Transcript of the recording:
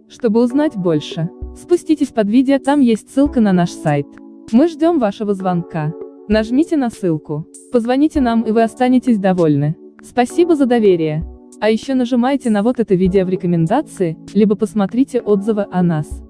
Чтобы узнать больше, спуститесь под видео, там есть ссылка на наш сайт. Мы ждем вашего звонка. Нажмите на ссылку, позвоните нам, и вы останетесь довольны. Спасибо за доверие. А еще нажимайте на вот это видео в рекомендации, либо посмотрите отзывы о нас.